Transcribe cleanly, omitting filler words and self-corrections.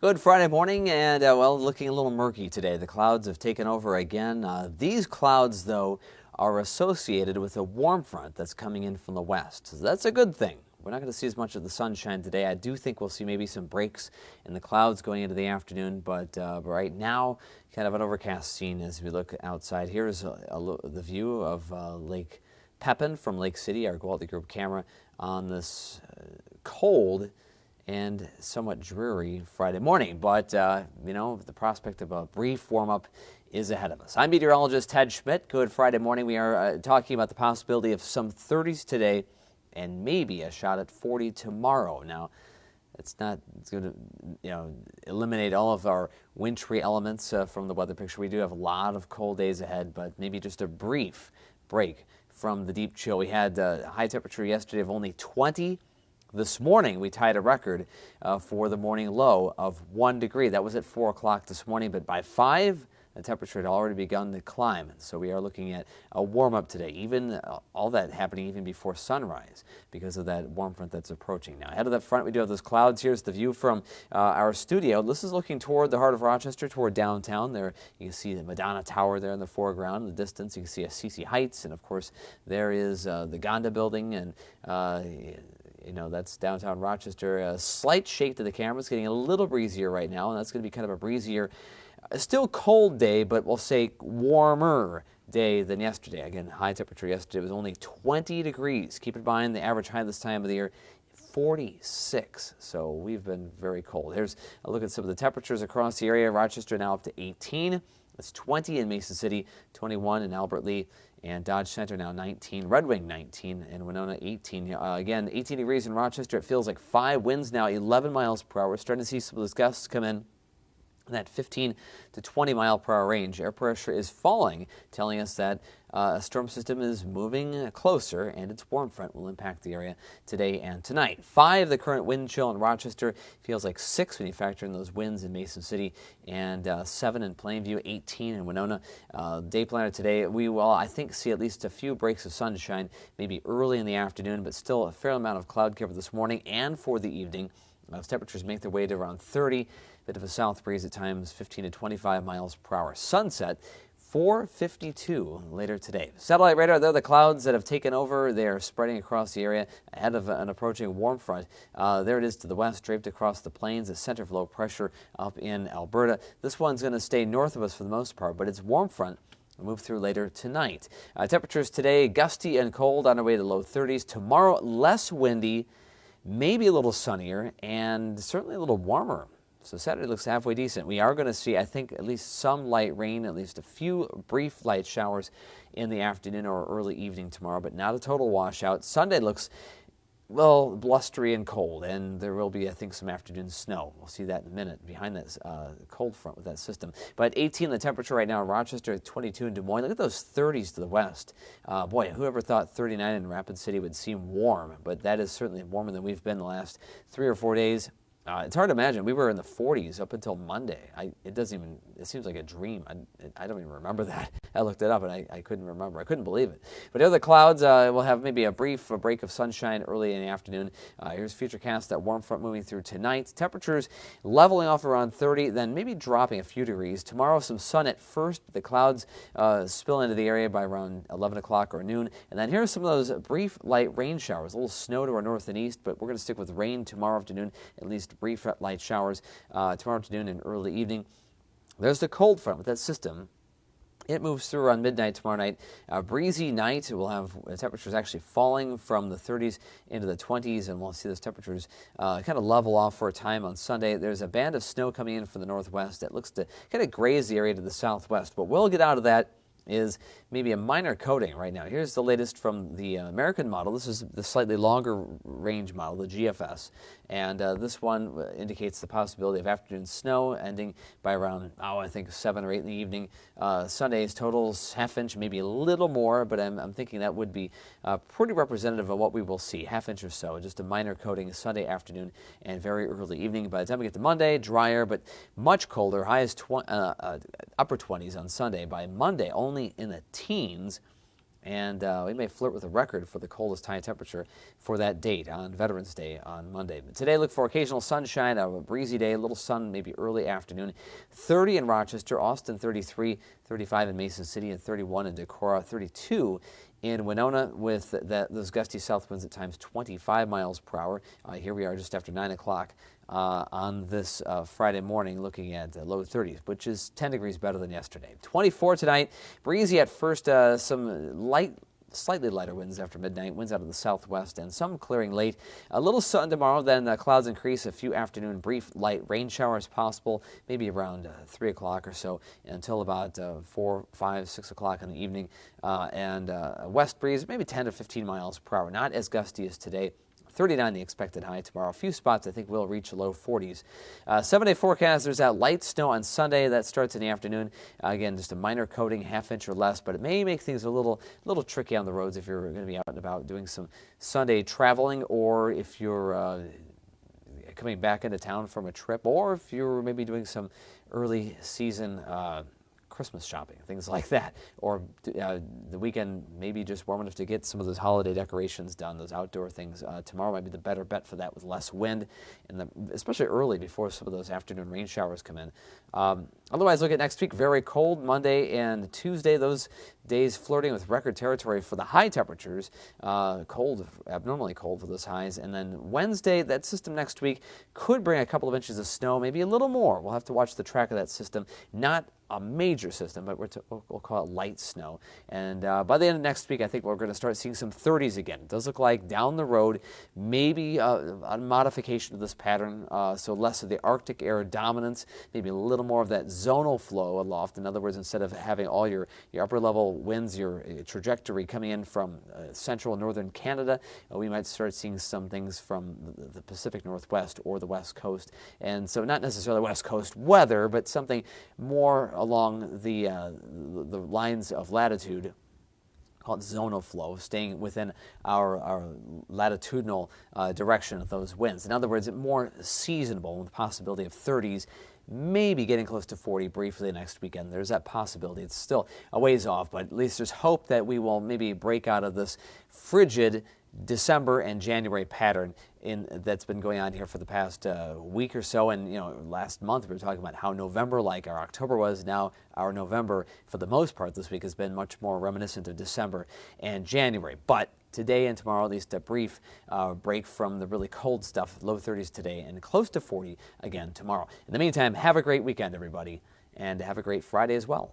Good Friday morning, and well, looking a little murky today. The clouds have taken over again. These clouds, though, are associated with a warm front that's coming in from the west. So that's a good thing. We're not going to see as much of the sunshine today. I do think we'll see maybe some breaks in the clouds going into the afternoon, but right now, kind of an overcast scene as we look outside. Here's the view of Lake Pepin from Lake City, our Quality Group camera, on this cold and somewhat dreary Friday morning. But, the prospect of a brief warm-up is ahead of us. I'm meteorologist Ted Schmidt. Good Friday morning. We are talking about the possibility of some 30s today and maybe a shot at 40 tomorrow. Now, it's going to, eliminate all of our wintry elements from the weather picture. We do have a lot of cold days ahead, but maybe just a brief break from the deep chill. We had a high temperature yesterday of only 20. This morning, we tied a record for the morning low of 1 degree. That was at 4 o'clock this morning, but by 5, the temperature had already begun to climb. So we are looking at a warm-up today, even all that happening even before sunrise because of that warm front that's approaching. Now, ahead of that front, we do have those clouds. Here's the view from our studio. This is looking toward the heart of Rochester, toward downtown. There you can see the Madonna Tower there in the foreground. In the distance, you can see Assisi Heights, and of course, there is the Gonda Building, and that's downtown Rochester. A slight shake to the camera. It's getting a little breezier right now, and that's going to be kind of a breezier, still cold day, but we'll say warmer day than yesterday. Again, high temperature yesterday was only 20 degrees. Keep in mind the average high this time of the year, 46. So we've been very cold. Here's a look at some of the temperatures across the area. Rochester now up to 18. It's 20 in Mason City, 21 in Albert Lee, and Dodge Center now 19, Red Wing 19, and Winona 18. Again, 18 degrees in Rochester. It feels like 5 winds now, 11 miles per hour. We're starting to see some of those gusts come in that 15 to 20 mile per hour range. Air pressure is falling, telling us that a storm system is moving closer, and its warm front will impact the area today and tonight. 5, the current wind chill in Rochester. Feels like 6 when you factor in those winds in Mason City, and 7 in Plainview, 18 in Winona. Day planner today, we will, I think, see at least a few breaks of sunshine, maybe early in the afternoon, but still a fair amount of cloud cover this morning and for the evening. Those temperatures make their way to around 30. Bit of a south breeze at times, 15 to 25 miles per hour. Sunset, 4:52 later today. Satellite radar, they're the clouds that have taken over. They are spreading across the area ahead of an approaching warm front. There it is to the west, draped across the plains, a center of low pressure up in Alberta. This one's going to stay north of us for the most part, but its warm front will move through later tonight. Temperatures today, gusty and cold on our way to low 30s. Tomorrow, less windy, maybe a little sunnier, and certainly a little warmer. So Saturday looks halfway decent. We are going to see, I think, at least some light rain, at least a few brief light showers in the afternoon or early evening tomorrow, but not a total washout. Sunday looks, well, blustery and cold, and there will be, I think, some afternoon snow. We'll see that in a minute behind this cold front with that system. But 18 the temperature right now in Rochester, 22 in Des Moines. Look at those 30s to the west. Boy, whoever thought 39 in Rapid City would seem warm, but that is certainly warmer than we've been the last 3 or 4 days. It's hard to imagine. We were in the 40s up until Monday. It seems like a dream. I don't even remember that. I looked it up and I couldn't remember. I couldn't believe it. But other clouds, we'll have maybe a break of sunshine early in the afternoon. Here's Futurecast, that warm front moving through tonight. Temperatures leveling off around 30, then maybe dropping a few degrees. Tomorrow, some sun at first. The clouds spill into the area by around 11 o'clock or noon. And then here's some of those brief light rain showers. A little snow to our north and east, but we're going to stick with rain tomorrow afternoon, at least brief light showers tomorrow afternoon and early evening. There's the cold front with that system. It moves through around midnight tomorrow night. A breezy night. We'll have temperatures actually falling from the 30s into the 20s, and we'll see those temperatures kind of level off for a time on Sunday. There's a band of snow coming in from the northwest that looks to kind of graze the area to the southwest. But we'll get out of that is maybe a minor coating right now. Here's the latest from the American model. This is the slightly longer range model, the GFS. And this one indicates the possibility of afternoon snow ending by around, I think 7 or 8 in the evening. Sunday's totals half-inch, maybe a little more, but I'm thinking that would be pretty representative of what we will see, half-inch or so. Just a minor coating Sunday afternoon and very early evening. By the time we get to Monday, drier, but much colder, high as upper 20s on Sunday. By Monday, only in the teens, And we may flirt with a record for the coldest high temperature for that date on Veterans Day on Monday. But today, look for occasional sunshine, a breezy day, a little sun maybe early afternoon. 30 in Rochester, Austin 33, 35 in Mason City, and 31 in Decorah, 32 in Winona with those gusty south winds at times 25 miles per hour. Here we are just after 9 o'clock on this Friday morning, looking at low 30s, which is 10 degrees better than yesterday. 24 tonight, breezy at first, some slightly lighter winds after midnight, winds out of the southwest, and some clearing late. A little sun tomorrow, then clouds increase, a few afternoon brief light rain showers possible, maybe around 3 o'clock or so until about 4, 5, 6 o'clock in the evening, and a west breeze, maybe 10 to 15 miles per hour, not as gusty as today. 39 the expected high tomorrow. A few spots I think will reach low 40s. 7-day forecast, there's that light snow on Sunday. That starts in the afternoon. Again, just a minor coating, half inch or less, but it may make things a little tricky on the roads if you're going to be out and about doing some Sunday traveling, or if you're coming back into town from a trip, or if you're maybe doing some early season Christmas shopping, things like that, or the weekend maybe just warm enough to get some of those holiday decorations done, those outdoor things. Tomorrow might be the better bet for that with less wind, and especially early before some of those afternoon rain showers come in. Otherwise, look at next week, very cold Monday and Tuesday, those days flirting with record territory for the high temperatures, cold, abnormally cold for those highs. And then Wednesday, that system next week could bring a couple of inches of snow, maybe a little more. We'll have to watch the track of that system. Not a major system, but we'll call it light snow. And by the end of next week, I think we're going to start seeing some 30s again. It does look like down the road, maybe a modification of this pattern, so less of the Arctic air dominance, maybe a little more of that zonal flow aloft. In other words, instead of having all your upper level winds, your trajectory coming in from central and northern Canada, we might start seeing some things from the Pacific Northwest or the West Coast. And so not necessarily West Coast weather, but something more along the lines of latitude, called zonal flow, staying within our latitudinal direction of those winds. In other words, more seasonable with the possibility of 30s, maybe getting close to 40 briefly next weekend. There's that possibility. It's still a ways off, but at least there's hope that we will maybe break out of this frigid December and January pattern that's been going on here for the past week or so. And last month we were talking about how November, like our October was, now our November for the most part this week has been much more reminiscent of December and January. But today and tomorrow, at least a brief break from the really cold stuff, low 30s today and close to 40 again tomorrow. In the meantime, have a great weekend, everybody, and have a great Friday as well.